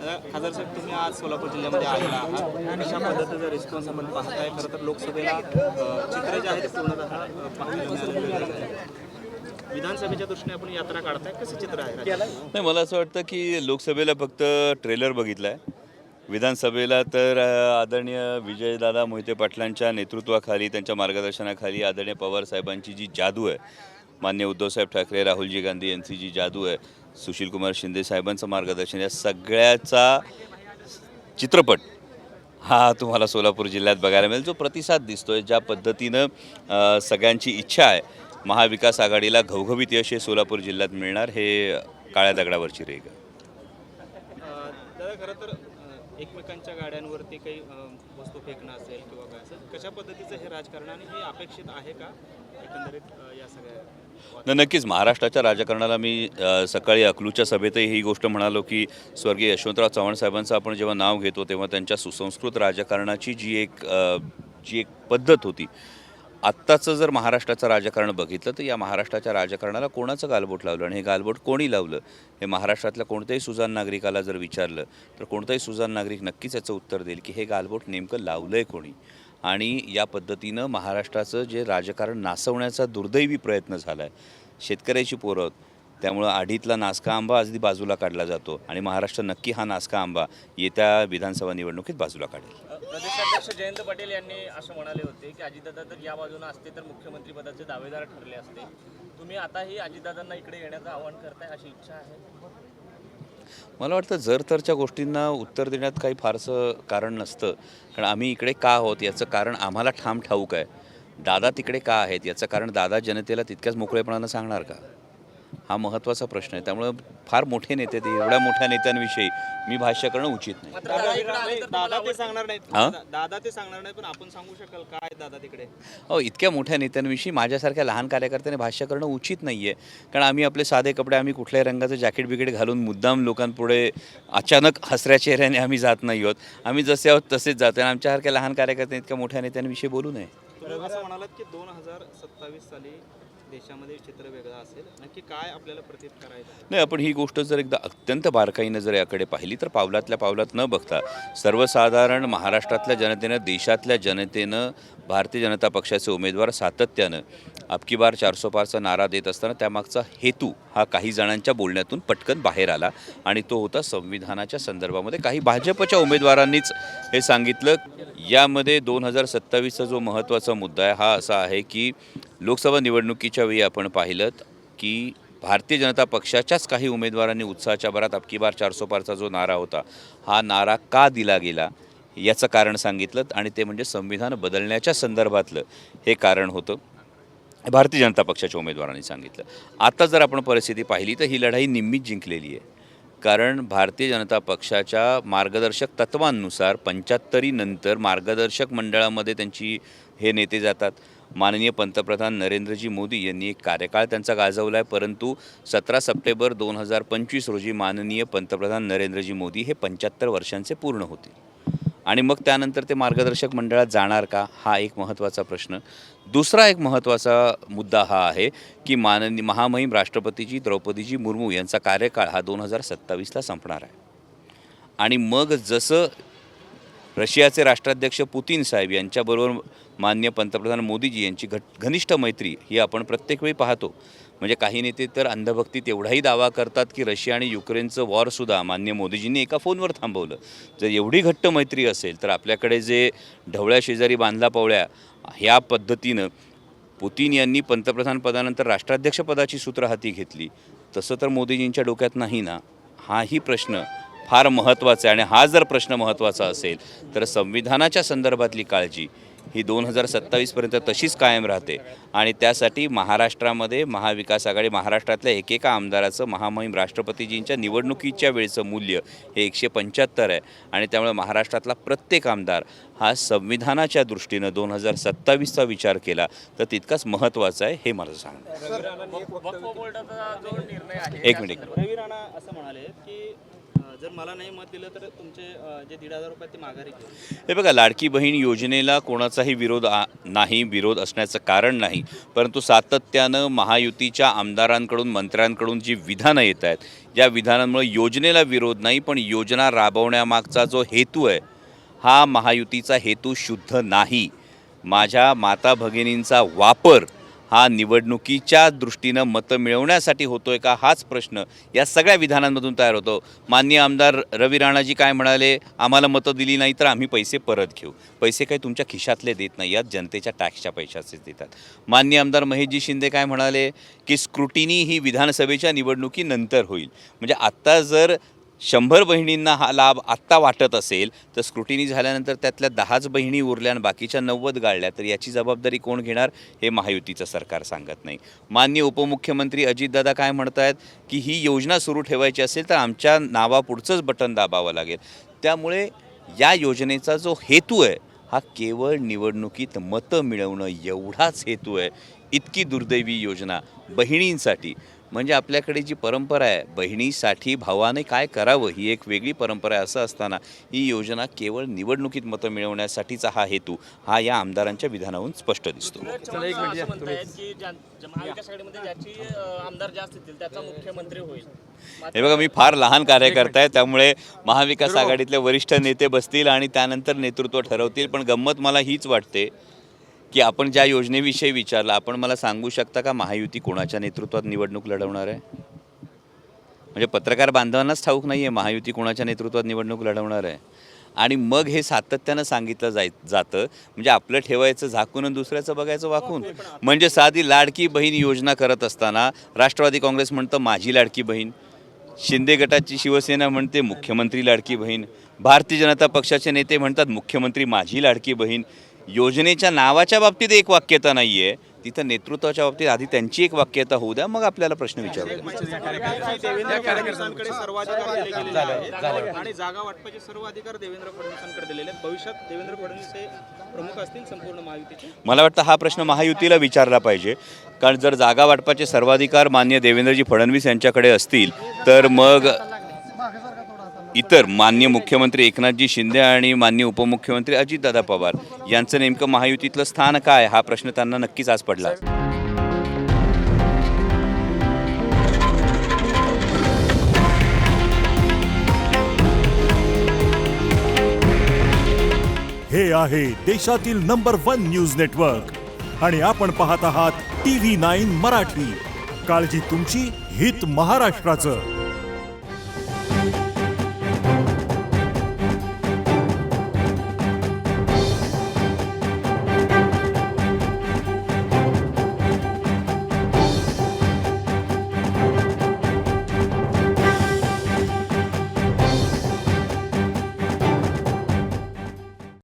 खासदार साहेब, तुम्ही आज सोलापूर जिल्ह्यामध्ये आलेला आहात. कशा पद्धतीचा रिस्पॉन्स आपण पाहताय? खरं तर लोकसभेला चित्र जे आहे ते पूर्णतः पाहायला मिळालेलं आहे. विधानसभेच्या दृष्टीने आपण यात्रा काढताय, कसं चित्र आहे राज्यात? नाही, मला असं वाटतं की लोकसभेला फक्त ट्रेलर बघितला आहे. विधानसभेला तर आदरणीय विजयदादा मोहिते पाटलांच्या नेतृत्वाखाली, त्यांच्या मार्गदर्शनाखाली आदरणीय पवार साहेबांची जी जादू आहे, माननीय उद्धवसाहेब ठाकरे, राहुलजी गांधी यांची जी जादू आहे, सुशीलकुमार शिंदे साहेबांचं मार्गदर्शन, या सगळ्याचा चित्रपट हा तुम्हाला सोलापूर जिल्ह्यात बघायला मिळेल. जो प्रतिसाद दिसतोय, ज्या पद्धतीनं सगळ्यांची इच्छा आहे महाविकास आघाडीला घवघवीत यश हे सोलापूर जिल्ह्यात मिळणार, हे काळ्या दगडावरची रेघ आहे. दादा, खरं तर एकमेकांच्या गाड्यांवरती काही वस्तू फेकणं असेल किंवा काय असेल, कशा पद्धतीचं हे राजकारण आणि हे अपेक्षित आहे का एकंदरीत या सगळ्या? नक्कीच महाराष्ट्राच्या राजकारणाला मी सकाळी अकलूच्या सभेतही ही गोष्ट म्हणालो की स्वर्गीय यशवंतराव चव्हाण साहेबांचं आपण जेव्हा नाव घेतो तेव्हा त्यांच्या सुसंस्कृत राजकारणाची जी एक पद्धत होती. आत्ताचं जर महाराष्ट्राचं राजकारण बघितलं तर या महाराष्ट्राच्या राजकारणाला कोणाचं गालबोट लावलं आणि हे गालबोट कोणी लावलं हे महाराष्ट्रातल्या कोणत्याही सुजाण नागरिकाला जर विचारलं तर कोणताही सुजाण नागरिक नक्कीच याचं उत्तर देईल की हे गालबोट नेमकं लावलं आहे कोणी. आणि या पद्धतीनं महाराष्ट्राचं जे राजकारण नासवण्याचा दुर्दैवी प्रयत्न झाला आहे. शेतकऱ्याची पोरं आहोत, त्यामुळं आढीतला नासका आंबा अगदी बाजूला काढला जातो आणि महाराष्ट्र नक्की हा नासका आंबा येत्या विधानसभा निवडणुकीत बाजूला काढेल. प्रदेशाध्यक्ष जयंत पाटील यांनी असं म्हणाले होते की अजितदादा जर या बाजूने असते तर मुख्यमंत्रीपदाचे दावेदार ठरले असते. तुम्ही आताही अजितदादांना इकडे येण्याचं आवाहन करताय, अशी इच्छा आहे? मला वाटतं जर तरच्या गोष्टींना उत्तर देण्यात काही फारसं कारण नसतं, कारण आम्ही इकडे का आहोत याचं कारण आम्हाला ठाम ठाऊक आहे. दादा तिकडे का आहेत याचं कारण दादा जनतेला तितक्याच मोकळेपणानं सांगणार का, हा महत्त्वाचा प्रश्न आहे. त्यामुळं फार मोठे नेते ते, एवढ्या मोठ्या नेत्यांविषयी मी भाष्य करणं उचित नाही. दादा ते सांगणार नाहीत, दादा ते सांगणार नाही, पण आपण सांगू शकाल काय दादा तिकडे? हो, इतक्या मोठ्या नेत्यांविषयी माझ्यासारख्या लहान कार्यकर्त्याने भाष्य करणं उचित नाही आहे. कारण आम्ही आपले साधे कपडे, आम्ही कुठल्याही रंगाचं जॅकेट बिकेट घालून मुद्दाम लोकांपुढे अचानक हसऱ्या चेहऱ्याने आम्ही जात नाही आहोत. आम्ही जसे आहोत तसेच जातो आणि आमच्यासारख्या लहान कार्यकर्त्यांनी इतक्या मोठ्या नेत्यांविषयी बोलू नये. असं म्हणालात की 2027 साली देशामध्ये चित्र वेगळं असेल, नक्की काय आपल्याला प्रतीत करायचं? नाही, आपण ही गोष्ट जर एकदा अत्यंत बारकाईनं जर याकडे पाहिली तर पावलातल्या पावलात न बघता सर्वसाधारण महाराष्ट्रातल्या जनतेनं, देशातल्या जनतेनं भारतीय जनता पक्षाचे उमेदवार सातत्यानं अबकी बार 400 पारचा नारा देत असताना त्यामागचा हेतू हा काही जणांच्या बोलण्यातून पटकन बाहेर आला आणि तो होता संविधानाच्या संदर्भामध्ये. काही भाजपच्या उमेदवारांनीच हे सांगितलं. यामध्ये 2027चा जो महत्त्वाचा मुद्दा आहे हा असा आहे की लोकसभा निवडणुकीच्या वेळी आपण पाहिलं की भारतीय जनता पक्षाच्याच काही उमेदवारांनी उत्साहाच्या भरात अबकी बार 400 पारचा जो नारा होता हा नारा का दिला गेला याचं कारण सांगितलं आणि ते म्हणजे संविधान बदलण्याच्या संदर्भातलं हे कारण होतं. भारतीय जनता पक्षाच्या उमेदवारांनी सांगितलं. आता जर आपण परिस्थिती पाहिली तर ही लढाई निम्मीच जिंकलेली आहे. कारण भारतीय जनता पक्षाच्या मार्गदर्शक तत्वांनुसार 75 नंतर मार्गदर्शक मंडळामध्ये त्यांची हे नेते जातात. माननीय पंतप्रधान नरेंद्रजी मोदी यांनी एक कार्यकाळ त्यांचा गाजवला आहे, परंतु 17 सप्टेंबर 2025 रोजी माननीय पंतप्रधान नरेंद्रजी मोदी हे 75 वर्षांचे पूर्ण होतील आणि मग त्यानंतर ते मार्गदर्शक मंडळात जाणार का, हा एक महत्त्वाचा प्रश्न. दुसरा एक महत्त्वाचा मुद्दा हा आहे की महामहिम राष्ट्रपतीजी द्रौपदीजी मुर्मू यांचा कार्यकाळ हा 2027ला संपणार आहे आणि मग जसं रशियाचे राष्ट्राध्यक्ष पुतीन साहेब यांच्याबरोबर माननीय पंतप्रधान मोदीजी यांची घनिष्ठ मैत्री ही आपण प्रत्येक वेळी पाहतो. म्हणजे काही नेते तर अंधभक्तीत एवढाही दावा करतात की रशिया आणि युक्रेनचं वॉरसुद्धा माननीय मोदीजींनी एका फोनवर थांबवलं. जर एवढी घट्ट मैत्री असेल तर आपल्याकडे जे ढवळ्या शेजारी बांधला पवळ्या ह्या पद्धतीनं पुतीन यांनी पंतप्रधान पदानंतर राष्ट्राध्यक्षपदाची सूत्र हाती घेतली, तसं तर मोदीजींच्या डोक्यात नाही ना. हाही प्रश्न फार महत्त्वाचा आहे आणि हा जर प्रश्न महत्त्वाचा असेल तर संविधानाच्या संदर्भातली काळजी ही 2027पर्यंत तशीच कायम राहते आणि त्यासाठी महाराष्ट्रामध्ये महाविकास आघाडी, महाराष्ट्रातल्या एकेका आमदाराचं महामहिम राष्ट्रपतीजींच्या निवडणुकीच्या वेळेचं मूल्य हे 175 आहे आणि त्यामुळे महाराष्ट्रातला प्रत्येक आमदार हा संविधानाच्या दृष्टीनं 2027चा विचार केला तर तितकाच महत्त्वाचा आहे, हे मला सांगणं. वक्फ बोर्डाचा जो निर्णय आहे, एक मिनिट. रवी राणा असं म्हणाले की जर मला नाही मत दिलं तर तुमचे जे 1,500 रुपये ते माघारी घेऊ. हे बघा, लाडकी बहीण योजनेला कोणाचाही विरोध नाही, विरोध असण्याचं कारण नाही, परंतु सातत्यानं महायुतीच्या आमदारांकडून मंत्र्यांकडून जी विधानं येत आहेत, या विधानांमुळे योजनेला विरोध नाही, पण योजना राबवण्यामागचा जो हेतू आहे हा महायुतीचा हेतू शुद्ध नाही. माझ्या माता भगिनींचा वापर हा निवडणुकीच्या दृष्टीनं मतं मिळवण्यासाठी होतोय का, हाच प्रश्न या सगळ्या विधानांमधून तयार होतो. माननीय आमदार रवी राणाजी काय म्हणाले, आम्हाला मतं दिली नाही तर आम्ही पैसे परत घेऊ. पैसे काही तुमच्या खिशातले देत नाही, यात जनतेच्या टॅक्सच्या पैशाचेच देतात. माननीय आमदार महेशजी शिंदे काय म्हणाले की स्क्रुटिनी ही विधानसभेच्या निवडणुकीनंतर होईल. म्हणजे आत्ता जर 100 बहिणींना हा लाभ आत्ता वाटत असेल तर स्क्रुटिनी झाल्यानंतर त्यातल्या 10च बहिणी उरल्या आणि बाकीच्या 90 गाळल्या, तर याची जबाबदारी कोण घेणार हे महायुतीचं सरकार सांगत नाही. माननीय उपमुख्यमंत्री अजितदादा काय म्हणत आहेत की ही योजना सुरू ठेवायची असेल तर आमच्या नावापुढचंच बटन दाबावं लागेल. त्यामुळे या योजनेचा जो हेतू आहे हा केवळ निवडणुकीत मतं मिळवणं एवढाच हेतू आहे. इतकी दुर्दैवी योजना बहिणींसाठी, म्हणजे आपल्याकडे जी परंपरा आहे बहिणीसाठी भावाने काय करावं ही एक वेगळी परंपरा आहे. असं असताना ही योजना केवळ निवडणुकीत मतं मिळवण्यासाठीचा हा हेतू हा या आमदारांच्या विधानावरून स्पष्ट दिसतो. म्हणतायत की महाविकास आघाडीमध्ये ज्याची आमदार जास्त येतील त्याचा मुख्यमंत्री होईल. हे बघा, मी फार लहान कार्यकर्ता आहे, त्यामुळे महाविकास आघाडीतले वरिष्ठ नेते बसतील आणि त्यानंतर नेतृत्व ठरवतील. पण गंमत मला हीच वाटते की आपण ज्या योजनेविषयी विचारलं, आपण मला सांगू शकता का महायुती कोणाच्या नेतृत्वात निवडणूक लढवणार आहे? म्हणजे पत्रकार बांधवांनाच ठाऊक नाही आहे महायुती कोणाच्या नेतृत्वात निवडणूक लढवणार आहे. आणि मग हे सातत्यानं सांगितलं जातं, म्हणजे आपलं ठेवायचं झाकून आणि दुसऱ्याचं बघायचं वाकून. म्हणजे साधी लाडकी बहीण योजना करत असताना राष्ट्रवादी काँग्रेस म्हणतं माझी लाडकी बहीण, शिंदे गटाची शिवसेना म्हणते मुख्यमंत्री लाडकी बहीण, भारतीय जनता पक्षाचे नेते म्हणतात मुख्यमंत्री माझी लाडकी बहीण. योजनेच्या नावाच्या बाबतीत एक वाक्यता नाही आहे, तिथं नेतृत्वाच्या बाबतीत आधी त्यांची एक वाक्यता होऊ द्या, मग आपल्याला प्रश्न विचारूया. देवेंद्र फडणवीसांकडे सर्व अधिकार दिले गेलेले आहेत आणि जागा वाटपाचे सर्व अधिकार देवेंद्र फडणवीसांकडे दिलेले आहेत. भविष्यात देवेंद्र फडणवीस हे प्रमुख असतील संपूर्ण महायुतीचे. मला वाटतं हा प्रश्न महायुतीला विचारला पाहिजे, कारण जर जागा वाटपाचे सर्वाधिकार माननीय देवेंद्रजी फडणवीस यांच्याकडे असतील तर मग इतर माननीय मुख्यमंत्री एकनाथजी शिंदे आणि माननीय उपमुख्यमंत्री अजितदादा पवार यांचं नेमकं महायुतीतलं स्थान काय, हा प्रश्न त्यांना नक्कीच आज पडला. हे आहे देशातील नंबर 1 न्यूज नेटवर्क आणि आपण पाहत आहात TV9 मराठी. काळजी तुमची, हित महाराष्ट्राचं.